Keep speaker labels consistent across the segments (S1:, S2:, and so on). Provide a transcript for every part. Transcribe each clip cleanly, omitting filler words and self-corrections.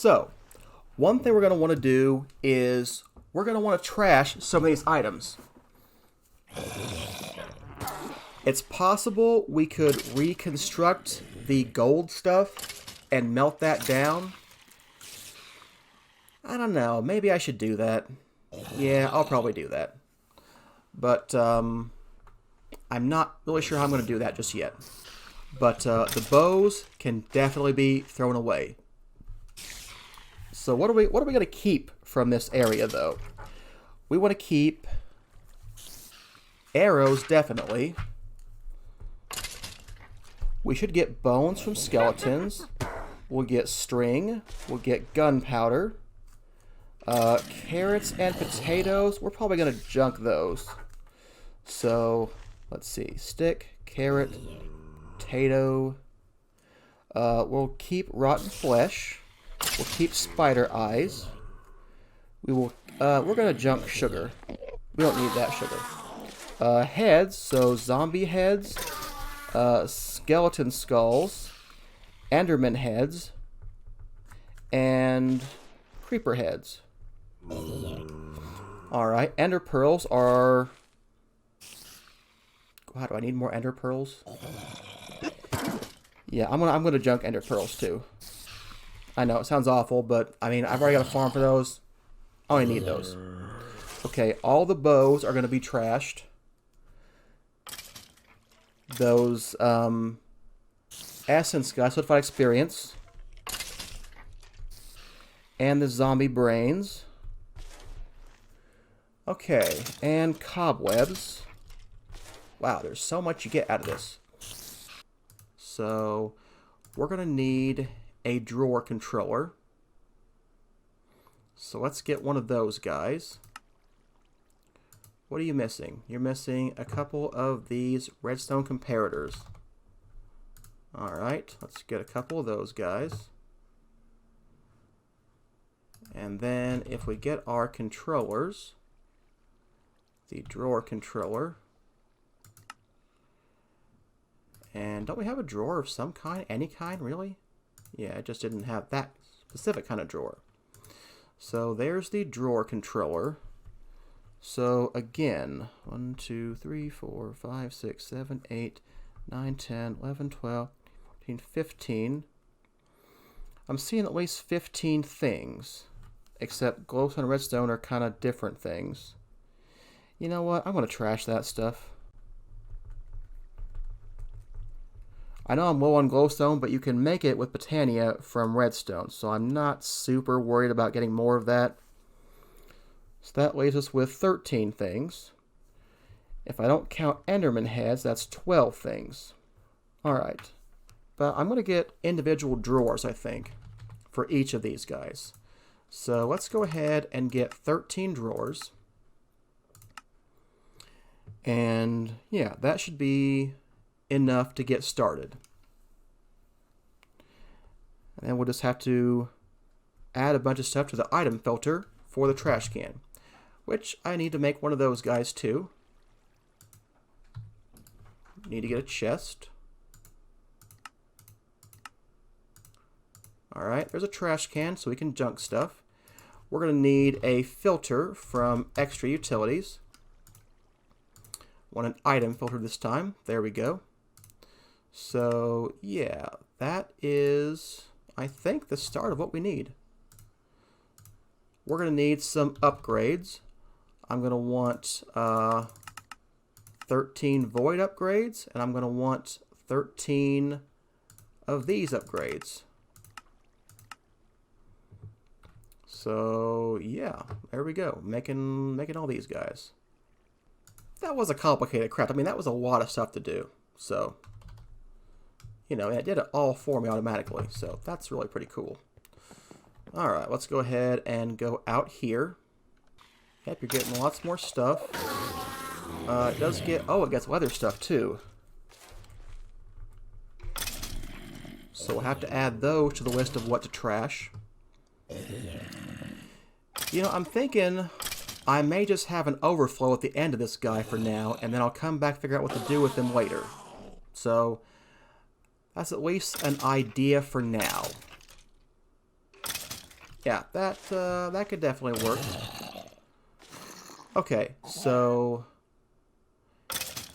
S1: So, one thing we're going to want to do is we're going to want to trash some of these items. It's possible we could reconstruct the gold stuff and melt that down. I don't know. Maybe I should do that. Yeah, I'll probably do that. But I'm not really sure how I'm going to do that just yet. But the bows can definitely be thrown away. So what are we going to keep from this area, though? We want to keep arrows, definitely. We should get bones from skeletons. We'll get string. We'll get gunpowder. Carrots and potatoes. We're probably going to junk those. So, let's see. Stick, carrot, potato. We'll keep rotten flesh. We'll keep spider eyes. We're going to junk sugar. We don't need that sugar. Heads. So, zombie heads. Skeleton skulls, enderman heads, and creeper heads. Alright, ender pearls are... How do I need more ender pearls? Yeah, I'm gonna junk ender pearls too. I know, it sounds awful, but I mean, I've already got a farm for those. I only need those. Okay, all the bows are gonna be trashed. Those essence guys, solidified experience, and the zombie brains. Okay, and cobwebs. Wow, there's so much you get out of this. So we're gonna need a drawer controller. So let's get one of those guys. What are you missing? You're missing a couple of these redstone comparators. Alright, let's get a couple of those guys. And then if we get our controllers, the drawer controller. And don't we have a drawer of some kind? Any kind, really? Yeah, it just didn't have that specific kind of drawer. So there's the drawer controller. So again, 1, 2, 3, 4, 5, 6, 7, 8, 9, 10, 11, 12, 14, 15. I'm seeing at least 15 things. Except glowstone and redstone are kind of different things. You know what? I'm going to trash that stuff. I know I'm low on glowstone, but you can make it with Botania from redstone. So I'm not super worried about getting more of that. So that leaves us with 13 things. If I don't count enderman heads, that's 12 things. Alright. But I'm going to get individual drawers, I think, for each of these guys. So let's go ahead and get 13 drawers. And yeah, that should be enough to get started. And then we'll just have to add a bunch of stuff to the item filter for the trash can. Which I need to make one of those guys too. Need to get a chest. Alright, there's a trash can so we can junk stuff. We're going to need a filter from extra utilities. Want an item filter this time. There we go. So yeah, that is, I think, the start of what we need. We're going to need some upgrades. I'm going to want 13 void upgrades, and I'm going to want 13 of these upgrades. So yeah, there we go, making all these guys. That was a complicated craft. I mean, that was a lot of stuff to do. So, you know, it did it all for me automatically. So that's really pretty cool. All right, let's go ahead and go out here. Yep, you're getting lots more stuff. It does get, oh, it gets leather stuff too. So we'll have to add those to the list of what to trash. You know, I'm thinking I may just have an overflow at the end of this guy for now, and then I'll come back and figure out what to do with him later. So, that's at least an idea for now. Yeah, that could definitely work. Okay, so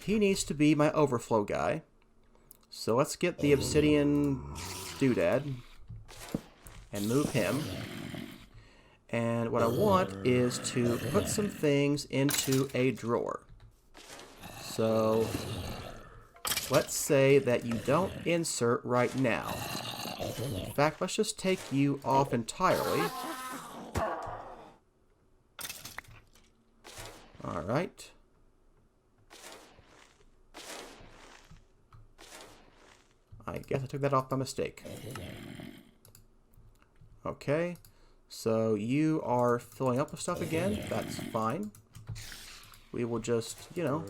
S1: he needs to be my overflow guy. So let's get the obsidian doodad and move him. And what I want is to put some things into a drawer. So let's say that you don't insert right now. In fact, let's just take you off entirely. Alright. I guess I took that off by mistake. Okay. So you are filling up with stuff again. That's fine. We will just, you know,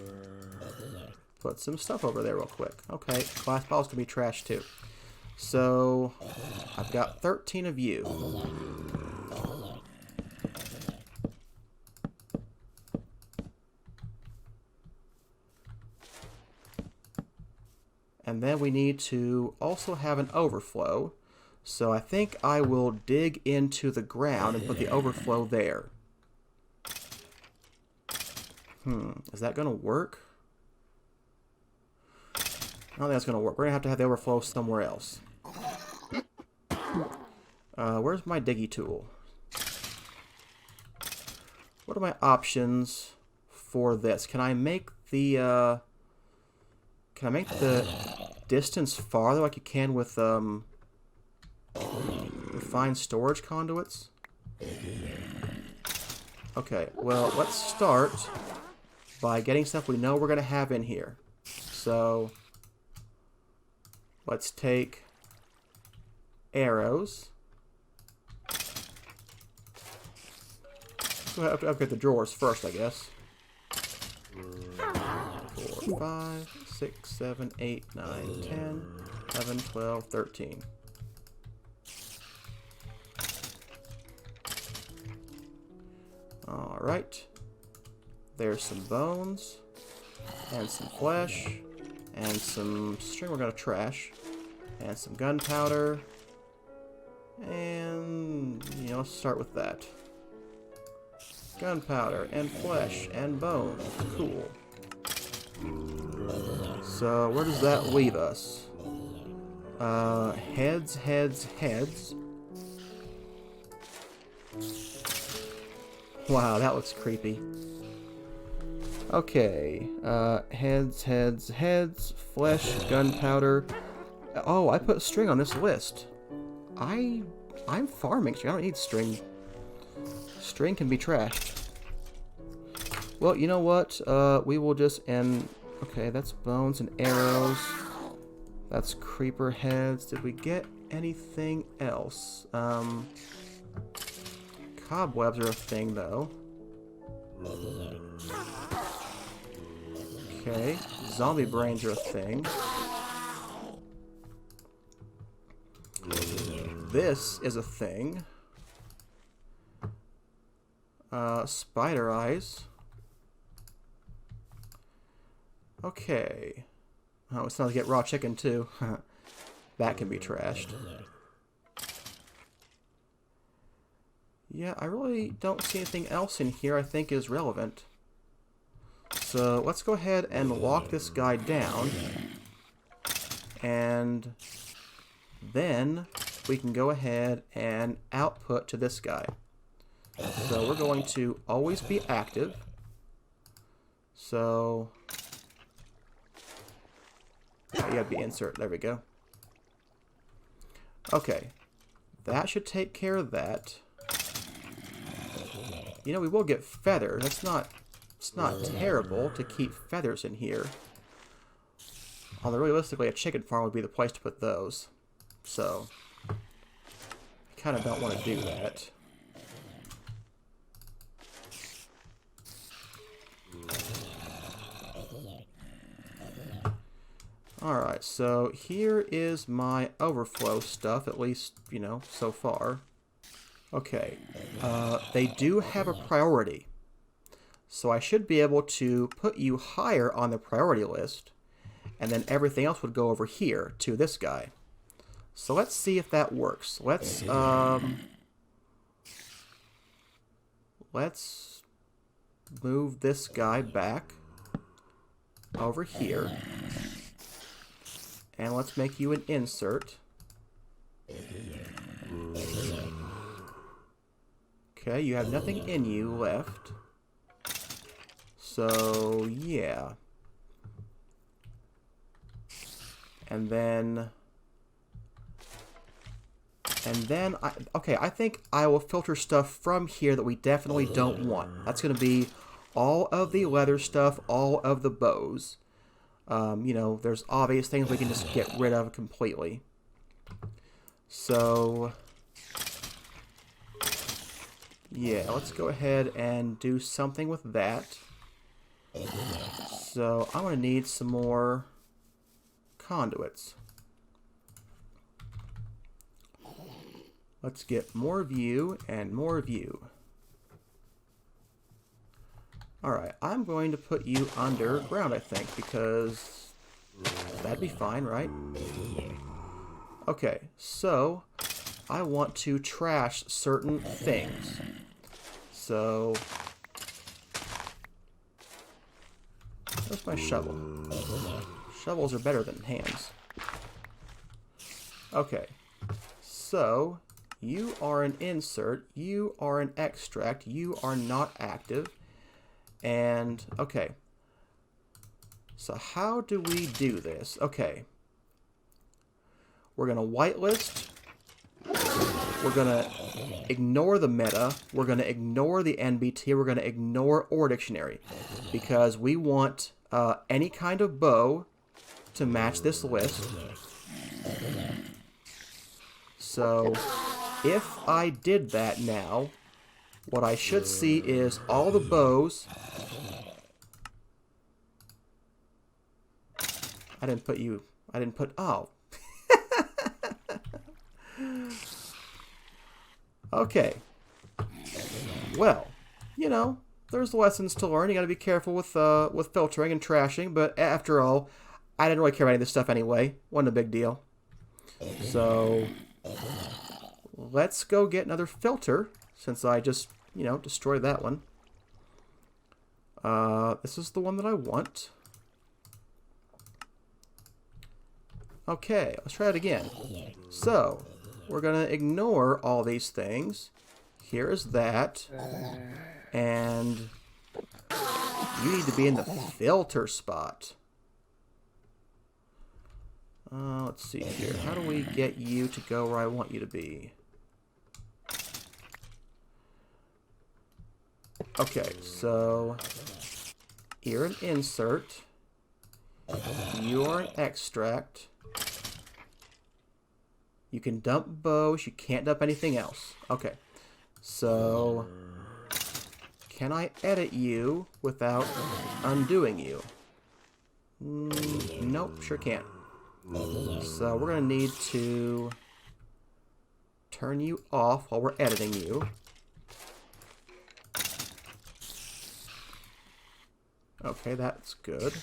S1: put some stuff over there real quick. Okay, glass bottles can be trashed too. So I've got 13 of you. And then we need to also have an overflow. So I think I will dig into the ground and put the overflow there. Is that going to work? I don't think that's going to work. We're going to have the overflow somewhere else. Where's my diggy tool? What are my options for this? Can I make the distance farther like you can with refined storage conduits? Okay, well, let's start by getting stuff we know we're going to have in here. So let's take arrows. We'll have to upgrade the drawers first, I guess. 4, 5, 6, 7, 8, 9, 10, 11, 12, 13. Alright. There's some bones, and some flesh, and some string we're going to trash, and some gunpowder, and, you know, let's start with that. Gunpowder, and flesh, and bones. Cool. So, where does that leave us? Heads, heads, heads. Wow, that looks creepy. Okay, heads, heads, heads, flesh, gunpowder. Oh, I put string on this list. I'm farming string. I don't need string. String can be trashed. Well, you know what? We will just end. Okay, that's bones and arrows. That's creeper heads. Did we get anything else? Cobwebs are a thing, though. Okay, zombie brains are a thing. This is a thing. Spider eyes. Okay. Oh, it's not to get raw chicken, too. That can be trashed. Yeah, I really don't see anything else in here I think is relevant. So let's go ahead and lock this guy down. And then we can go ahead and output to this guy. So we're going to always be active. So you gotta be insert. There we go. Okay. That should take care of that. You know, we will get feathers. It's not terrible to keep feathers in here. Although realistically a chicken farm would be the place to put those. So I kind of don't want to do that. Alright, so here is my overflow stuff, at least, you know, so far. Okay, they do have a priority. So I should be able to put you higher on the priority list, and then everything else would go over here to this guy. So let's see if that works. Let's let's move this guy back over here. And let's make you an insert. Okay, you have nothing in you left. So, yeah. And then, I think I will filter stuff from here that we definitely don't want. That's going to be all of the leather stuff, all of the bows. You know, there's obvious things we can just get rid of completely. So, yeah, let's go ahead and do something with that. So, I'm going to need some more conduits. Let's get more view and more view. Alright, I'm going to put you underground, I think, because that'd be fine, right? Okay, so I want to trash certain things. So, where's my shovel? Shovels are better than hands. Okay, so you are an insert, you are an extract, you are not active, and okay. So how do we do this? Okay, we're gonna whitelist. We're gonna ignore the meta. We're gonna ignore the NBT. We're gonna ignore Ore Dictionary because we want any kind of bow to match this list. So if I did that now, what I should see is all the bows. I didn't put, oh. Okay. Well, you know, there's lessons to learn. You gotta be careful with filtering and trashing, but after all, I didn't really care about any of this stuff anyway. Wasn't a big deal. So, let's go get another filter, since I just, you know, destroyed that one. This is the one that I want. Okay, let's try it again. So, we're going to ignore all these things. Here is that. And you need to be in the filter spot. Let's see here. How do we get you to go where I want you to be? Okay, so you're an insert. You are an extract. You can dump bows. You can't dump anything else. Okay, so can I edit you without undoing you? Nope, sure can't. So we're going to need to turn you off while we're editing you. Okay, that's good.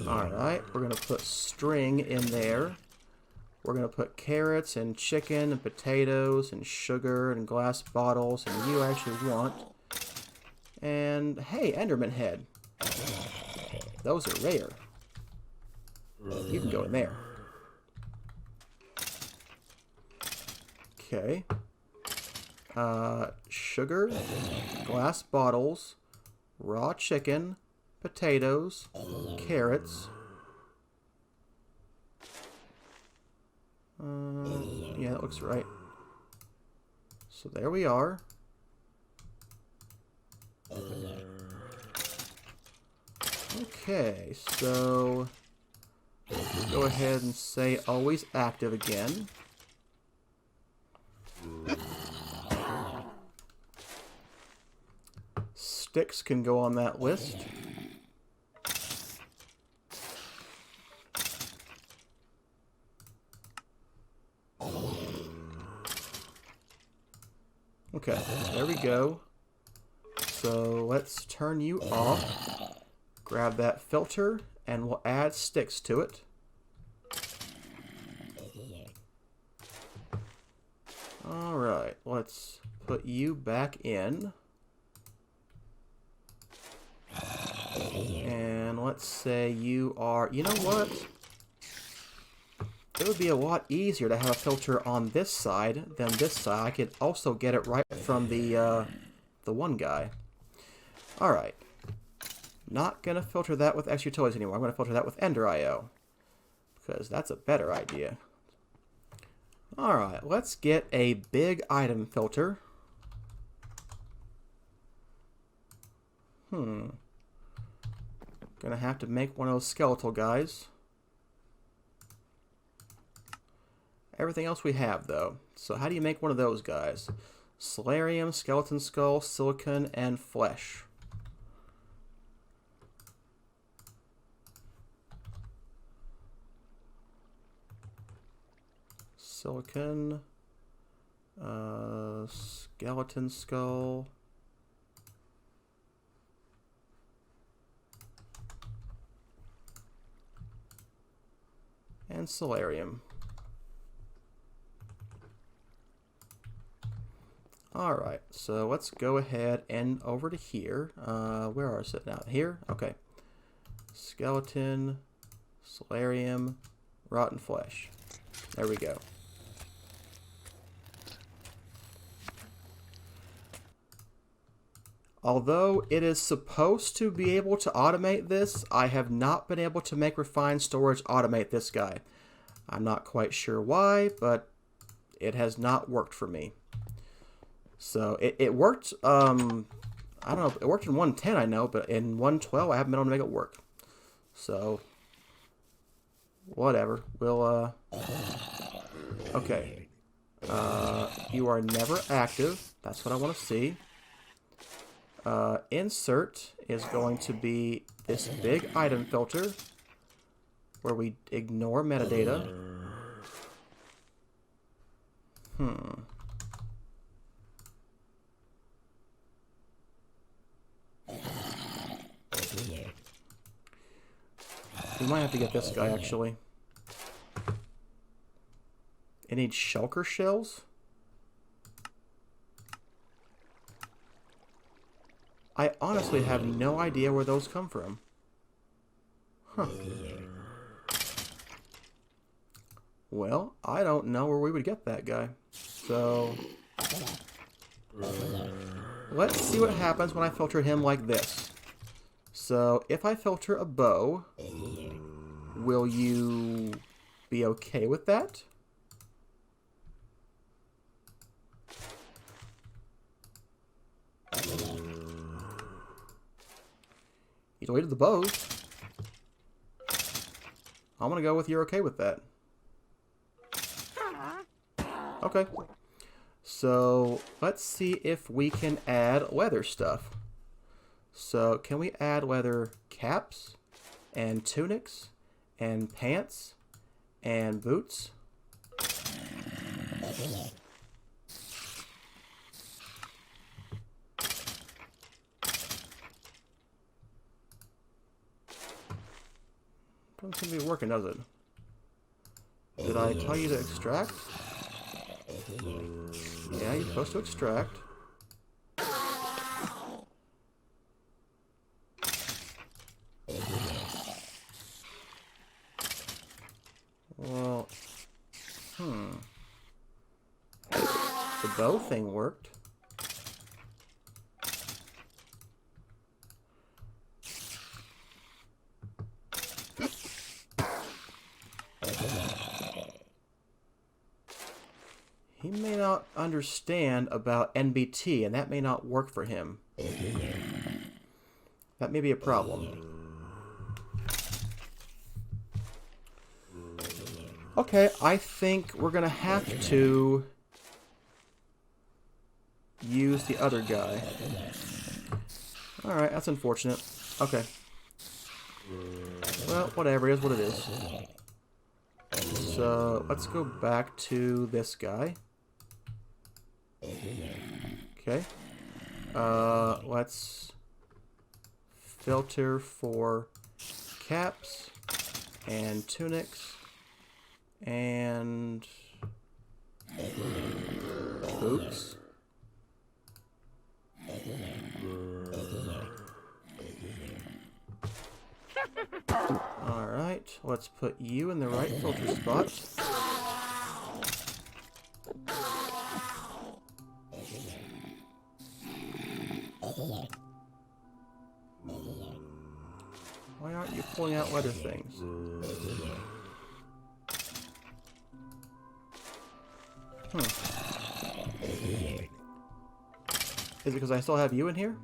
S1: Alright, we're going to put string in there. We're going to put carrots and chicken and potatoes and sugar and glass bottles and you actually want. And hey, Enderman head. Those are rare. You can go in there. Okay. Sugar, glass bottles, raw chicken, potatoes, carrots. Yeah, that looks right. So there we are. Okay, so go ahead and say always active again. Sticks can go on that list. Okay, there we go. So let's turn you off. Grab that filter and we'll add sticks to it. Alright. Alright, let's put you back in. And let's say you are... You know what? It would be a lot easier to have a filter on this side than this side. I could also get it right from the one guy. Alright. Not going to filter that with X Utilities anymore. I'm going to filter that with Ender IO. Because that's a better idea. Alright, let's get a big item filter. Gonna have to make one of those skeletal guys. Everything else we have, though. So how do you make one of those guys? Solarium, skeleton skull, silicon, and flesh. Silicon, skeleton skull, and solarium. Alright, so let's go ahead and over to here. Where is it now? Here? Okay. Skeleton, solarium, rotten flesh. There we go. Although it is supposed to be able to automate this, I have not been able to make refined storage automate this guy. I'm not quite sure why, but it has not worked for me. So it worked, I don't know, it worked in 1.10 I know, but in 1.12 I haven't been able to make it work. So, whatever. We'll, okay. You are never active. That's what I want to see. Insert is going to be this big item filter where we ignore metadata. We might have to get this guy, actually. It needs shulker shells? I honestly have no idea where those come from. Huh. Well, I don't know where we would get that guy. So, let's see what happens when I filter him like this. So, if I filter a bow, will you be okay with that? You deleted the bows. I'm gonna go with you're okay with that. Okay. So, let's see if we can add leather stuff. So, can we add leather caps, and tunics, and pants, and boots? Doesn't seem to be working, does it? Did I tell you to extract? Yeah, you're supposed to extract. Well, the bow thing worked. He may not understand about NBT, and that may not work for him. That may be a problem. Okay, I think we're gonna have to use the other guy. Alright, that's unfortunate. Okay. Well, whatever, it is what it is. So, let's go back to this guy. Okay. Let's filter for caps and tunics and Oops. Alright, let's put you in the right filter spot. Why aren't you pulling out other things? Is it because I still have you in here?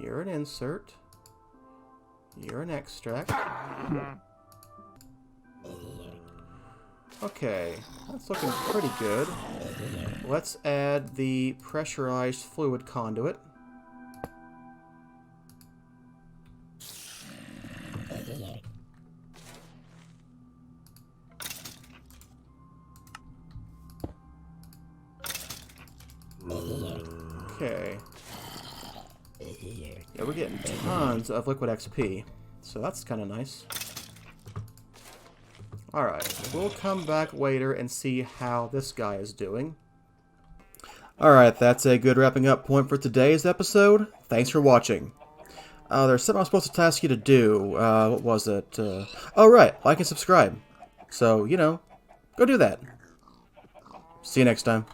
S1: You're an insert. You're an extract. Okay, that's looking pretty good. Let's add the pressurized fluid conduit. Okay. Yeah, we're getting tons of liquid XP, so that's kind of nice. Alright, we'll come back later and see how this guy is doing. Alright, that's a good wrapping up point for today's episode. Thanks for watching. There's something I was supposed to ask you to do. What was it? Oh, right, like and subscribe. So, you know, go do that. See you next time.